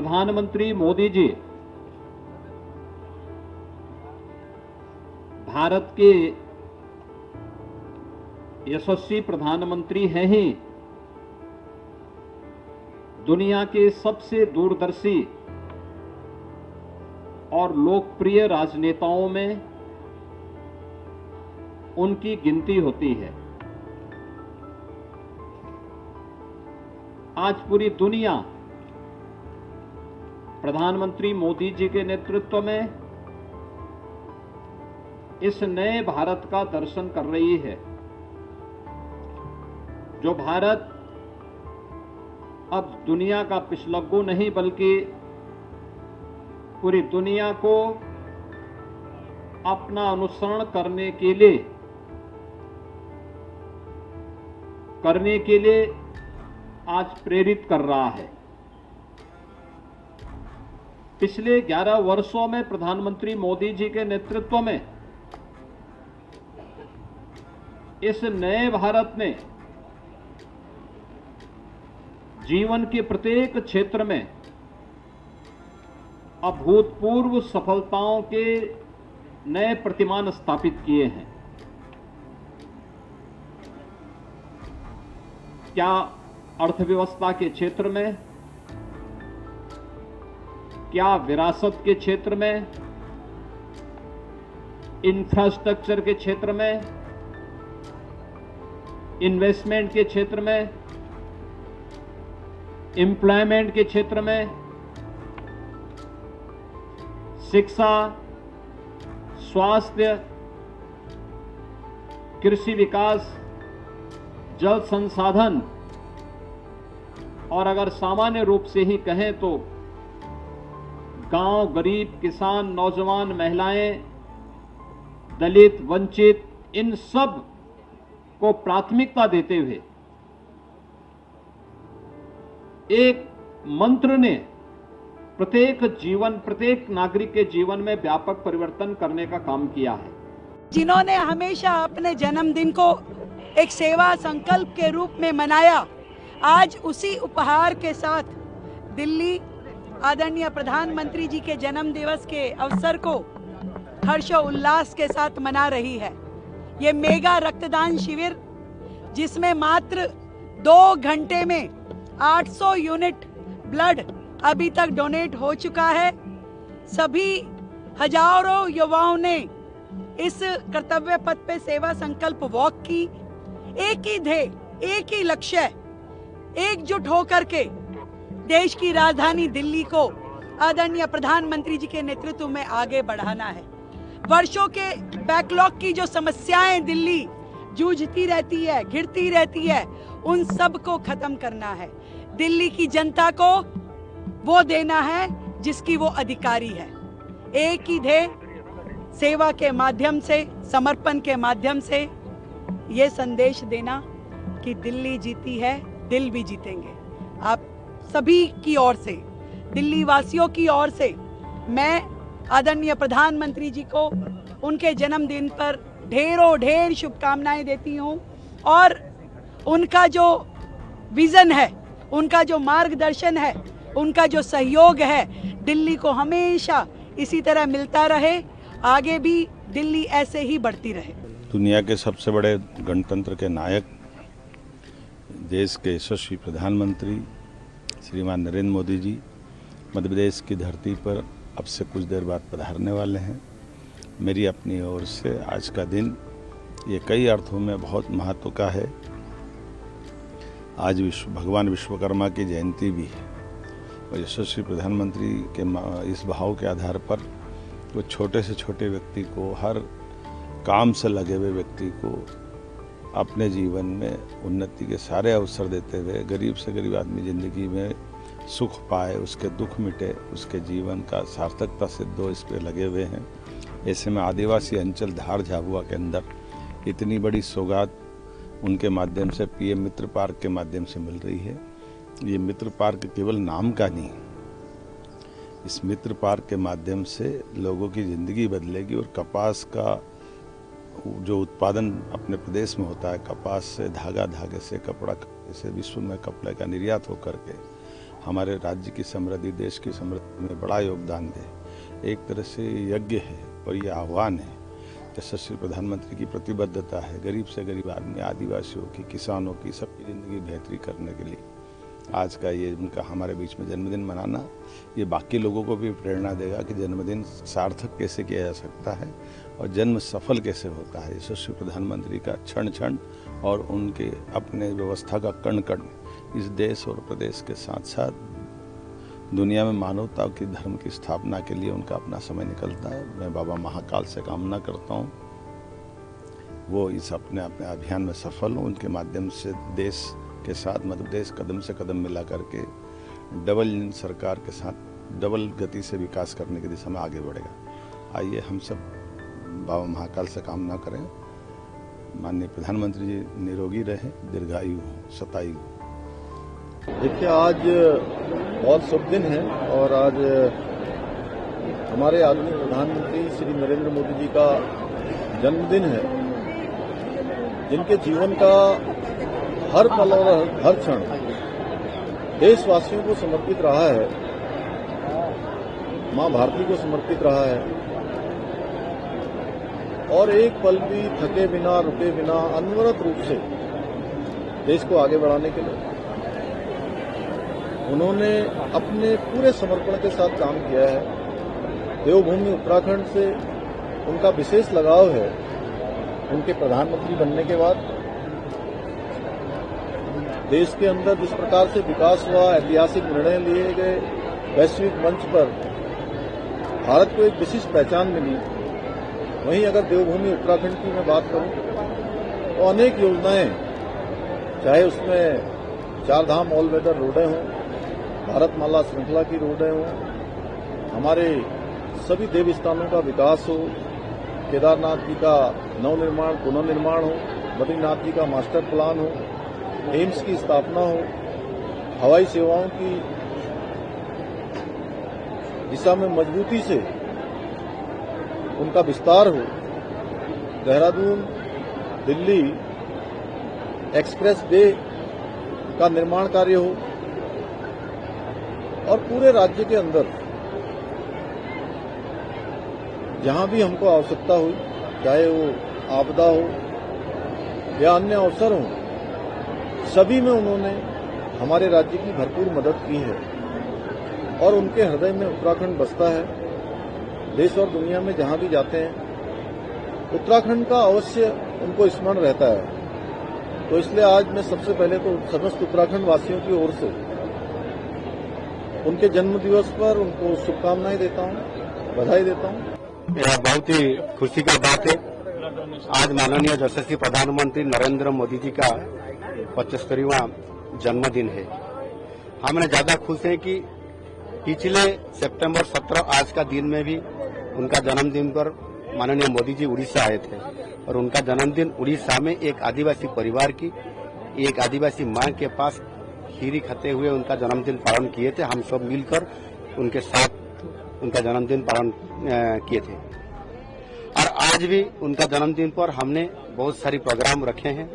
प्रधानमंत्री मोदी जी भारत के यशस्वी प्रधानमंत्री हैं ही, दुनिया के सबसे दूरदर्शी और लोकप्रिय राजनेताओं में उनकी गिनती होती है। आज पूरी दुनिया प्रधानमंत्री मोदी जी के नेतृत्व में इस नए भारत का दर्शन कर रही है, जो भारत अब दुनिया का पिछलग्गू नहीं बल्कि पूरी दुनिया को अपना अनुसरण करने के लिए आज प्रेरित कर रहा है। पिछले 11 वर्षों में प्रधानमंत्री मोदी जी के नेतृत्व में इस नए भारत ने जीवन के प्रत्येक क्षेत्र में अभूतपूर्व सफलताओं के नए प्रतिमान स्थापित किए हैं। क्या अर्थव्यवस्था के क्षेत्र में, क्या विरासत के क्षेत्र में, इंफ्रास्ट्रक्चर के क्षेत्र में, इन्वेस्टमेंट के क्षेत्र में, एम्प्लॉयमेंट के क्षेत्र में, शिक्षा, स्वास्थ्य, कृषि विकास, जल संसाधन और अगर सामान्य रूप से ही कहें तो गांव, गरीब, किसान, नौजवान, महिलाएं, दलित, वंचित, इन सब को प्राथमिकता देते हुए एक मंत्र ने प्रत्येक नागरिक के जीवन में व्यापक परिवर्तन करने का काम किया है। जिन्होंने हमेशा अपने जन्मदिन को एक सेवा संकल्प के रूप में मनाया, आज उसी उपहार के साथ दिल्ली आदरणीय प्रधानमंत्री जी के जन्म दिवस के अवसर को हर्षोल्लास के साथ मना रही है। ये मेगा रक्तदान शिविर, जिसमें मात्र 2 घंटे में 800 यूनिट ब्लड अभी तक डोनेट हो चुका है। सभी हजारों युवाओं ने इस कर्तव्य पथ पे सेवा संकल्प वॉक की। एक ही ध्येय, एक ही लक्ष्य, एकजुट होकर के देश की राजधानी दिल्ली को आदरणीय प्रधानमंत्री जी के नेतृत्व में आगे बढ़ाना है। वर्षों के बैकलॉग की जो समस्याएं दिल्ली जूझती रहती है, घिरती रहती है, उन सब को खत्म करना है। दिल्ली की जनता को वो देना है जिसकी वो अधिकारी है। एक ही ध्येय, सेवा के माध्यम से, समर्पण के माध्यम से ये संदेश देना कि दिल्ली जीती है, दिल भी जीतेंगे। आप सभी की ओर से, दिल्ली वासियों की ओर से मैं आदरणीय प्रधानमंत्री जी को उनके जन्मदिन पर ढेर शुभकामनाएं देती हूं और उनका जो विजन है, उनका जो मार्गदर्शन है, उनका जो सहयोग है, दिल्ली को हमेशा इसी तरह मिलता रहे, आगे भी दिल्ली ऐसे ही बढ़ती रहे। दुनिया के सबसे बड़े गणतंत्र के नायक, देश के यशस्वी प्रधानमंत्री श्रीमान नरेंद्र मोदी जी मध्य प्रदेश की धरती पर अब से कुछ देर बाद पधारने वाले हैं। मेरी अपनी ओर से आज का दिन ये कई अर्थों में बहुत महत्व का है। आज भगवान विश्वकर्मा की जयंती भी है और यशस्वी प्रधानमंत्री के इस भाव के आधार पर वो छोटे से छोटे व्यक्ति को, हर काम से लगे हुए व्यक्ति को अपने जीवन में उन्नति के सारे अवसर देते हुए गरीब से गरीब आदमी ज़िंदगी में सुख पाए, उसके दुख मिटे, उसके जीवन का सार्थकता सिद्ध हो, इस पे लगे हुए हैं। ऐसे में आदिवासी अंचल धार झाबुआ के अंदर इतनी बड़ी सौगात उनके माध्यम से पीएम मित्र पार्क के माध्यम से मिल रही है। ये मित्र पार्क केवल नाम का नहीं, इस मित्र पार्क के माध्यम से लोगों की ज़िंदगी बदलेगी और कपास का जो उत्पादन अपने प्रदेश में होता है, कपास से धागा, धागे से कपड़ा, इसे विश्व में कपड़े का निर्यात होकर के हमारे राज्य की समृद्धि, देश की समृद्धि में बड़ा योगदान दे। एक तरह से यज्ञ है और ये आह्वान है। यशस्वी प्रधानमंत्री की प्रतिबद्धता है गरीब से गरीब आदमी, आदिवासियों की, किसानों की, सबकी ज़िंदगी बेहतरी करने के लिए। आज का ये उनका हमारे बीच में जन्मदिन मनाना, ये बाकी लोगों को भी प्रेरणा देगा कि जन्मदिन सार्थक कैसे किया जा सकता है और जन्म सफल कैसे होता है। यशस्वी प्रधानमंत्री का क्षण क्षण और उनके अपने व्यवस्था का कण कण इस देश और प्रदेश के साथ साथ दुनिया में मानवता की धर्म की स्थापना के लिए उनका अपना समय निकलता है। मैं बाबा महाकाल से कामना करता हूँ वो इस अपने अभियान में सफल हो, उनके माध्यम से देश के साथ मध्य प्रदेश कदम से कदम मिला करके डबल सरकार के साथ डबल गति से विकास करने की दिशा में आगे बढ़ेगा। आइए हम सब बाबा महाकाल से कामना करें, माननीय प्रधानमंत्री जी निरोगी रहे, दीर्घायु हो, शतायु हो। देखिए, आज बहुत शुभ दिन है और आज हमारे आदरणीय प्रधानमंत्री श्री नरेंद्र मोदी जी का जन्मदिन है, जिनके जीवन का हर पल और हर क्षण देशवासियों को समर्पित रहा है, मां भारती को समर्पित रहा है और एक पल भी थके बिना, रुके बिना अनवरत रूप से देश को आगे बढ़ाने के लिए उन्होंने अपने पूरे समर्पण के साथ काम किया है। देवभूमि उत्तराखंड से उनका विशेष लगाव है। उनके प्रधानमंत्री बनने के बाद देश के अंदर जिस प्रकार से विकास हुआ, ऐतिहासिक निर्णय लिए गए, वैश्विक मंच पर भारत को एक विशिष्ट पहचान मिली। वहीं अगर देवभूमि उत्तराखंड की मैं बात करूं तो अनेक योजनाएं, चाहे उसमें 4 धाम ऑल वेदर रोडें हों, भारतमाला श्रृंखला की रोडें हों, हमारे सभी देव स्थानों का विकास हो, केदारनाथ जी का नवनिर्माण पुनर्निर्माण हो, बद्रीनाथ जी का मास्टर प्लान हो, एम्स की स्थापना हो, हवाई सेवाओं की दिशा में मजबूती से उनका विस्तार हो, देहरादून दिल्ली एक्सप्रेस वे का निर्माण कार्य हो और पूरे राज्य के अंदर जहां भी हमको आवश्यकता हुई, चाहे वो आपदा हो या अन्य अवसर हो, सभी में उन्होंने हमारे राज्य की भरपूर मदद की है और उनके हृदय में उत्तराखंड बसता है। देश और दुनिया में जहां भी जाते हैं उत्तराखंड का अवश्य उनको स्मरण रहता है। तो इसलिए आज मैं सबसे पहले तो समस्त उत्तराखंड वासियों की ओर से उनके जन्म दिवस पर उनको शुभकामनाएं देता हूं, बधाई देता हूं। यह बहुत ही खुशी की बात है। आज माननीय यशस्वी प्रधानमंत्री नरेंद्र मोदी जी का 75वां जन्मदिन है। हमने ज्यादा खुश हैं कि पिछले सितंबर 17 आज का दिन में भी उनका जन्मदिन पर माननीय मोदी जी उड़ीसा आए थे और उनका जन्मदिन उड़ीसा में एक आदिवासी परिवार की एक आदिवासी मां के पास खीरी खाते हुए उनका जन्मदिन पालन किए थे। हम सब मिलकर उनके साथ उनका जन्मदिन पालन किए थे और आज भी उनका जन्मदिन पर हमने बहुत सारी प्रोग्राम रखे हैं।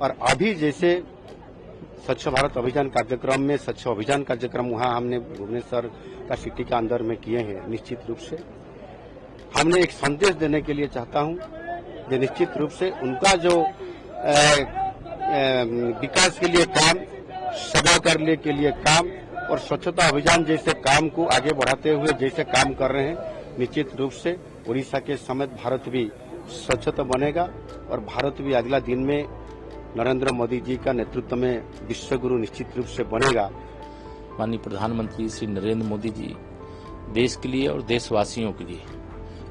और अभी जैसे स्वच्छ भारत अभियान कार्यक्रम में स्वच्छ अभियान कार्यक्रम वहां हमने भुवनेश्वर का सिटी के अंदर में किए हैं। निश्चित रूप से हमने एक संदेश देने के लिए चाहता हूं कि निश्चित रूप से उनका जो विकास के लिए काम, सेवा करने के लिए काम और स्वच्छता अभियान जैसे काम को आगे बढ़ाते हुए जैसे काम कर रहे हैं, निश्चित रूप से उड़ीसा के समेत भारत भी स्वच्छता बनेगा और भारत भी अगला दिन में नरेंद्र मोदी जी का नेतृत्व में विश्वगुरु निश्चित रूप से बनेगा। माननीय प्रधानमंत्री श्री नरेंद्र मोदी जी देश के लिए और देशवासियों के लिए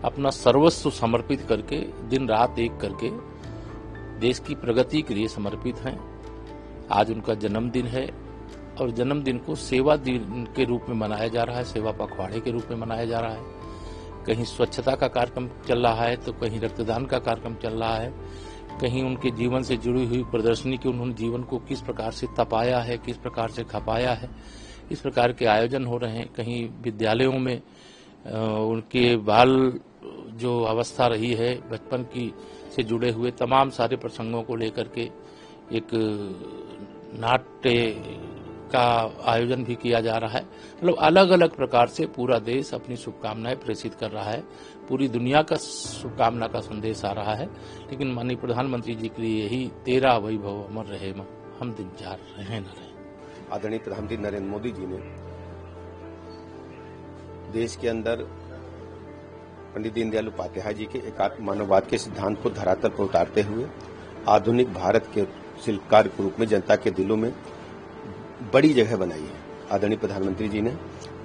अपना सर्वस्व समर्पित करके दिन रात एक करके देश की प्रगति के लिए समर्पित हैं। आज उनका जन्मदिन है और जन्मदिन को सेवा दिन के रूप में मनाया जा रहा है, सेवा पखवाड़े के रूप में मनाया जा रहा है। कहीं स्वच्छता का कार्यक्रम चल रहा है तो कहीं रक्तदान का कार्यक्रम चल रहा है, कहीं उनके जीवन से जुड़ी हुई प्रदर्शनी की उन्होंने जीवन को किस प्रकार से तपाया है, किस प्रकार से खपाया है, इस प्रकार के आयोजन हो रहे हैं। कहीं विद्यालयों में उनके बाल जो अवस्था रही है बचपन की से जुड़े हुए तमाम सारे प्रसंगों को लेकर के एक नाट्य का आयोजन भी किया जा रहा है। मतलब अलग अलग प्रकार से पूरा देश अपनी शुभकामनाएं प्रेषित कर रहा है, पूरी दुनिया का शुभकामना का संदेश आ रहा है। लेकिन माननीय प्रधानमंत्री जी के लिए यही 13 वैभव अमर रहे, हम दिन जा रहे न रहे। आदरणीय प्रधानमंत्री नरेंद्र मोदी जी ने देश के अंदर पंडित दीनदयाल उपाध्याय जी के एकात्म मानववाद के सिद्धांत को धरातल पर उतारते हुए आधुनिक भारत के शिल्पकार के रूप में जनता के दिलों में बड़ी जगह बनाई है। आदरणीय प्रधानमंत्री जी ने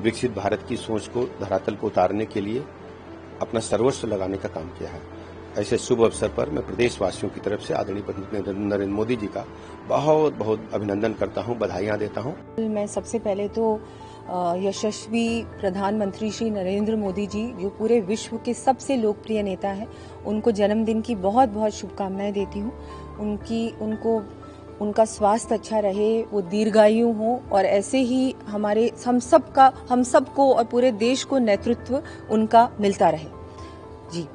विकसित भारत की सोच को धरातल पर उतारने के लिए अपना सर्वस्व लगाने का काम किया है। ऐसे शुभ अवसर पर मैं प्रदेशवासियों की तरफ से आदरणीय प्रधानमंत्री नरेंद्र मोदी जी का बहुत बहुत अभिनंदन करता हूं, बधाइयां देता हूं। मैं सबसे पहले तो यशस्वी प्रधानमंत्री श्री नरेंद्र मोदी जी, जो पूरे विश्व के सबसे लोकप्रिय नेता हैं, उनको जन्मदिन की बहुत बहुत शुभकामनाएं देती हूं। उनका स्वास्थ्य अच्छा रहे, वो दीर्घायु हो और ऐसे ही हमारे हम सबको और पूरे देश को नेतृत्व उनका मिलता रहे। जी,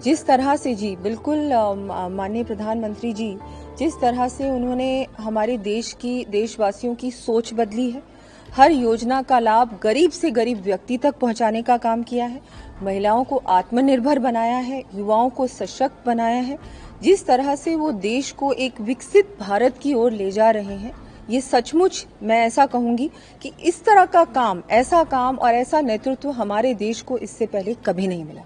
जिस तरह से जी बिल्कुल माननीय प्रधानमंत्री जी, जिस तरह से उन्होंने हमारे देशवासियों की सोच बदली है, हर योजना का लाभ गरीब से गरीब व्यक्ति तक पहुंचाने का काम किया है, महिलाओं को आत्मनिर्भर बनाया है, युवाओं को सशक्त बनाया है, जिस तरह से वो देश को एक विकसित भारत की ओर ले जा रहे हैं, ये सचमुच मैं ऐसा कहूंगी कि इस तरह का काम, ऐसा काम और ऐसा नेतृत्व हमारे देश को इससे पहले कभी नहीं मिला।